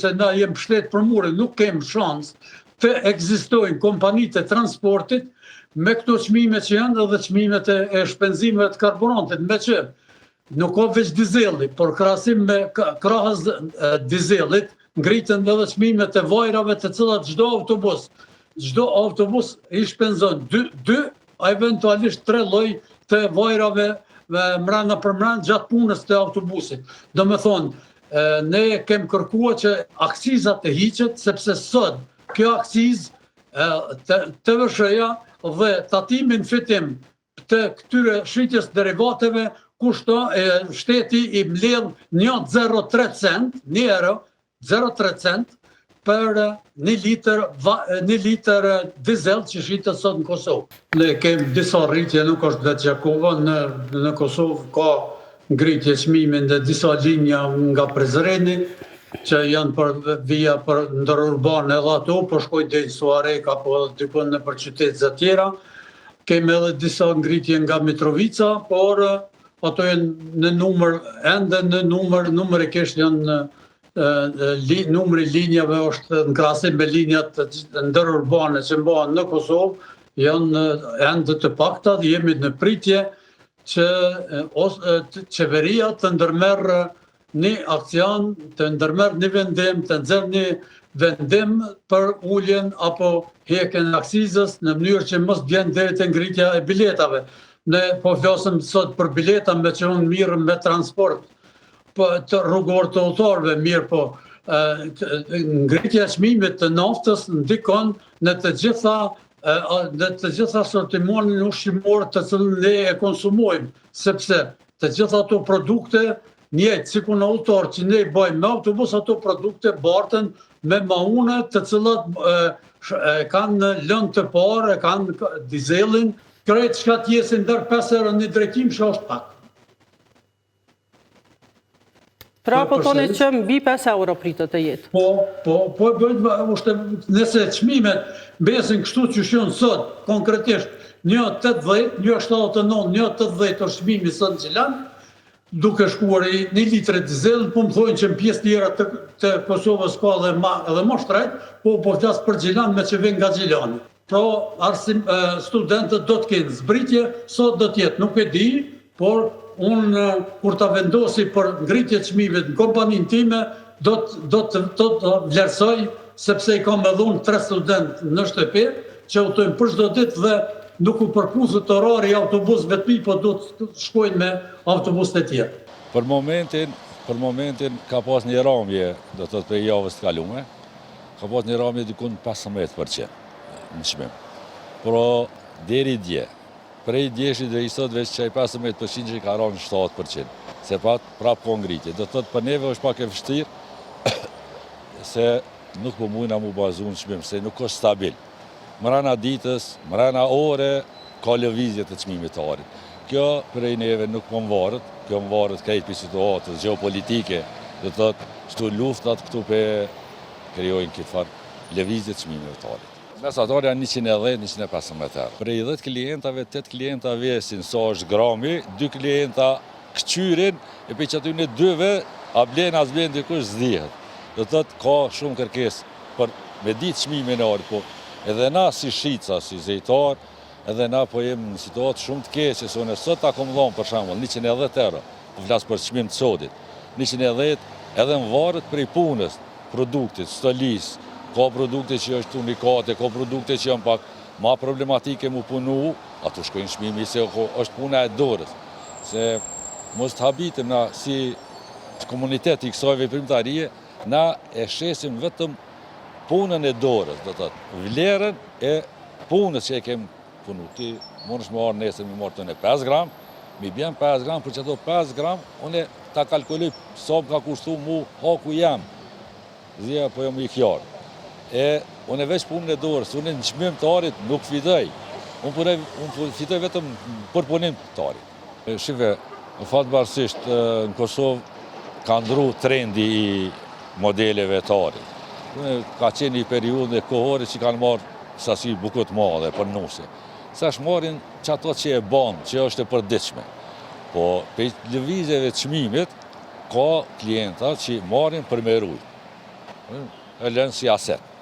se na jem shtet për mure, nuk kem shans të ekzistojnë kompanitë e transportit me këto çmime që janë edhe çmimet e shpenzimeve të karburantit, me që nuk ka veç dizeli, por krahasim me krahas dizelit, ngritën edhe çmimet e vajrave të cilat çdo autobus i shpenzon 2, eventualisht 3 lloj të vajrave mrena për mrena gjatë punës të autobusit. Do me thonë, ne kem kërkuar që akcizat të hiqet, sepse sot kjo akciz të vëshëja dhe tatimin fitim të këtyre shitjes derivateve kushto shteti i mbledh 1,03 cent, 0,3 cent për 1 litër dizel që shitet sot në Kosovë. Ne kemi disa rritje, nuk është vetë Gjakova, në Kosovë ka ngritje çmimin dhe disa linja nga Prizreni, që janë për vija për ndërurbane edhe ato, po shkojnë deri në Suarek apo dikon në për qytetet e tjera. Kemi edhe disa ngritje nga Mitrovica, por ato janë në numër, ende në numerikisht janë numri linjave është në krahasim me linjat ndërurbane që mbahen në Kosovë, janë ende të pakta dhe jemi në pritje që qeveria të ndërmerë një akcion, të ndërmerë një vendim, të nxjerrë një vendim për uljen apo hekjen e akcizës në mënyrë që mos vjen deri te ngritja e biletave. Ne po flasim sot për bileta me që unë mirë me transport, po të rrugor të udhëtorëve mirë, po ngritja e çmimit të naftës ndikon në të gjitha sortimonin ushqimor të cilën ne e konsumojmë, sepse të gjitha ato produkte njëjtë si ku në udhëtor që ne i bëjmë me autobus, ato produkte barten me maune të cilat kanë lënë të parë, kanë dizelin, krejt çka t'jesin ndër 5 euro një drejtim që është pak. Pra po thoni që mbi 5 euro pritet të jetë. Po, nëse çmimet besin kështu që shon sot, konkretisht 1,80, 1,79, 1,80 është çmimi sot në Gjilan, duke shkuar i 1 litër dizel, po më thojnë që në pjesë tjera të Kosovës ka edhe më shtrejt, po flas për Gjilan me që vjen nga Gjilani. Pra, studentët do të kenë zbritje, sot do të jetë, nuk e di, por unë kur ta vendosi për ngritje çmive në kompaninë time, do të vlerësoj, sepse i kam me dhunë 3 studentë në shtëpi, që udhtojnë për çdo ditë dhe nuk u përputhet orari i autobusëve të mi, po do të shkojnë me autobusët e tjerë. Për momentin ka pas një ramje, do të thotë për javës të kalume, ka pas një ramje dikun 15% në çmim. Por deri dje, prej djeshit dhe i sot veç që 15% që ka rënë 7%, se prap ka ngritje. Do të thotë për neve është pak e vështirë, se nuk po mujna mu bazu në çmim, se nuk është stabil. Mrena ditës, mrena ore, ka lëvizje të çmimit të arit. Kjo prej neve nuk po mvaret, kjo mvaret krejt për situatës geopolitike, do të thotë shtu luftat këtu për krijojnë këtë farë lëvizje të çmimit të arit. Mesatarja 110-115 euro. Prej 10 klientave, 8 klienta vjesin sa është grami, 2 klienta këqyrin, e për që aty në 2-ve, a blen as blen dikush zdihet. Do të thotë ka shumë kërkesë për me ditë çmimin e arit, po edhe na si shica, si zejtar, edhe na po jemi në situatë shumë të keqe, se unë sot ta kom dhonë për shembull 110 euro, po flas për çmim të sotit. 110 edhe në varet prej punës, produktit, stolis, ka produkte që është unikate, ka produkte që janë pak ma problematike mu punu, ato shkojnë çmimi se është puna e dorës. Se mos të habitim na si komunitet i kësaj veprimtarie, na e shesim vetëm punën e dorës, do të thotë, vlerën e punës që e kem punu. Ti mund është më arë nesër mi marrë të në 5 gram, mi bjen 5 gram, për që ato 5 gram, unë ta kalkuloj sa më ka kushtu mu haku jam, zia po jam i kjarë. Unë e veç punën e dorës, unë në çmim të arit nuk fitoj, unë fitoj vetëm për punim të arit. Shive, në fatëbarësisht në Kosovë ka ndru trendi i modeleve të arit. Ka qenë një periudhë e kohore që kanë marrë sasi bukut madhe për nuse. Sa shmarin që ato që e banë, që është e përditshme. Po, për lëvizjeve të çmimit, ka klienta që marrin për me rujt. e lënë si aset.